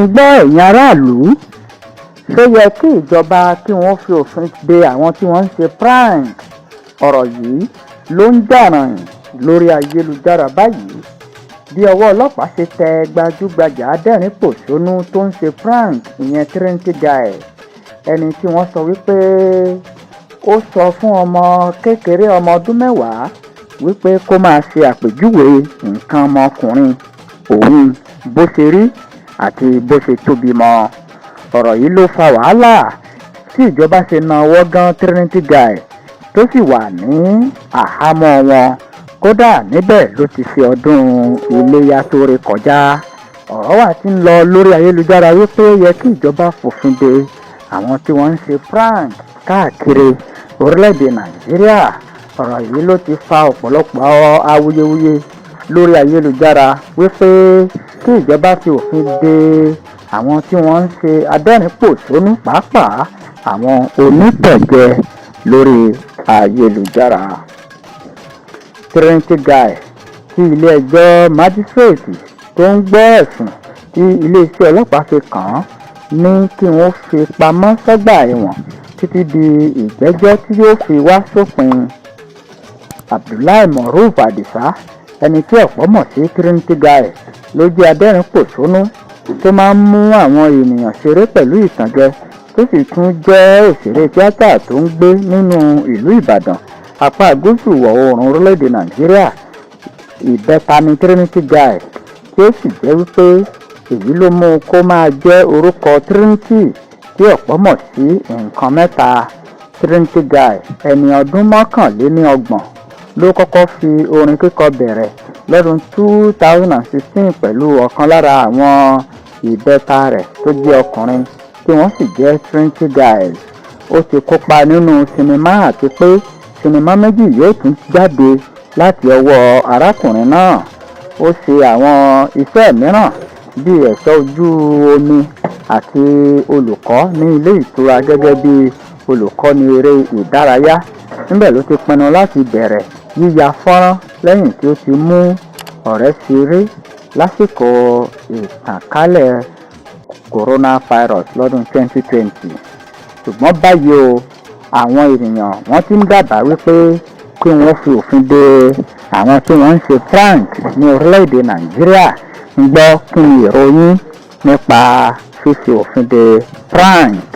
ǹgbọ́ ẹ̀yin aráàlú, ṣó yẹ kí ìjọba kí wọ́n fi òfin de àwọn tí wọ́n ń ṣe prank? Ọ̀rọ̀ yìí ló ń jà ràyìn lórí ayélujára báyìí bí ọwọ́ ọlọ́pàá ṣe tẹ gbajúgbajà adẹ́rìn-pòṣónú tó ń ṣe prank, ìyẹn Trinity Guy, ẹni tí wọ́n sọ wípé ó sọ fún ọmọ kékeré ọmọ ọdún 10 wípé kó máa ṣe àpèjúwe nǹkan ọmọkùnrin òun bó ṣe rí àti bó ṣe tóbi mọ́. Ọ̀rọ̀ yìí ló fa wàhálà tí ìjọba ṣe nawọ́ gan Trinity Guy tó sì wà ní àhámọ́ wọn. Kódà níbẹ̀ ló ti ṣe ọdún iléyá tó ré kọjá. Ọ̀rọ̀ wà tí ń lọ lórí ayélujára wípé ó yẹ kí ìjọba fòfin de àwọn tí wọ́n ń ṣe prank káàkiri orílẹ̀-èdè Nàìjíríà. Ọ̀rọ̀ yìí ló ti fa ọ̀pọ̀lọpọ̀ awuyewuye lórí ayélujára wípé kí ìjọba fi òfin de àwọn tí wọ́n ń ṣe adẹ́rìn-pòṣónú, pàápàá àwọn onítẹ̀jẹ lórí ayélujára. Trinity Guy tí ilé-ẹjọ́ májísírèètì tó ń gbọ́ ẹ̀sùn tí iléeṣẹ́ ọlọ́pàá fi kàn án ní kí wọ́n fi pamọ́ sọ́gbà ẹ̀wọ̀n títí di ìgbẹ́jọ́ tí yóò fi wá sópin. Abdullahi Moruf Adisa, ẹni tí ọ̀pọ̀ mọ̀ sí Trinity Guy, ló jẹ́ adẹ́rìn-pòṣónú tó máa ń mú àwọn ènìyàn ṣeré pẹ̀lú ìtànjẹ tó sì tún jẹ́ òṣèré tíátà tó ń gbé nínú ìlú Ìbàdàn, apá gúúsù ìwọ̀ oòrùn orílẹ̀-èdè Nàìjíríà. Ìbẹ́ta ni Trinity Guy tí ó sì jẹ́ wípé èyí ló mú kó máa jẹ́ orúkọ Trinity tí ọ̀pọ̀ mọ̀ sí nǹkan mẹ́ta. Trinity Guy, ẹni ọdún 31, ló kọ́kọ́ fi orin kíkọ bẹ̀rẹ̀ lọ́dún 2016 pẹ̀lú ọ̀kan lára àwọn ìbẹ́ta rẹ̀ tó jẹ́ ọkùnrin tí wọ́n sì jẹ́ Trinity Guys. Ó ti kópa nínú sinimá àti pé sinimá méjì yóò tún jáde láti ọwọ́ arákùnrin náà. Ó ṣe àwọn iṣẹ́ mìíràn bíi ẹ̀ṣọ́ ojú omi àti olùkọ́ ní ilé ìtura gẹ́gẹ́ bí olùkọ́ni eré ìdárayá. Níbẹ̀ ló ti pinnu láti bẹ̀rẹ̀ yíya fọ́nrán lẹ́yìn tí ó ti mú ọ̀rẹ́ ṣeré lásìkò ìtànkálẹ̀ coronavirus lọ́dún 2020. Ṣùgbọ́n báyìí o, àwọn ènìyàn wọ́n ti ń dábàá wípé kí wọ́n fi òfin de àwọn tí wọ́n ń ṣe prank ní orílẹ̀-èdè Nàìjíríà. Ń gbọ́ kí ni ìròyìn nípa fífi òfin de prank?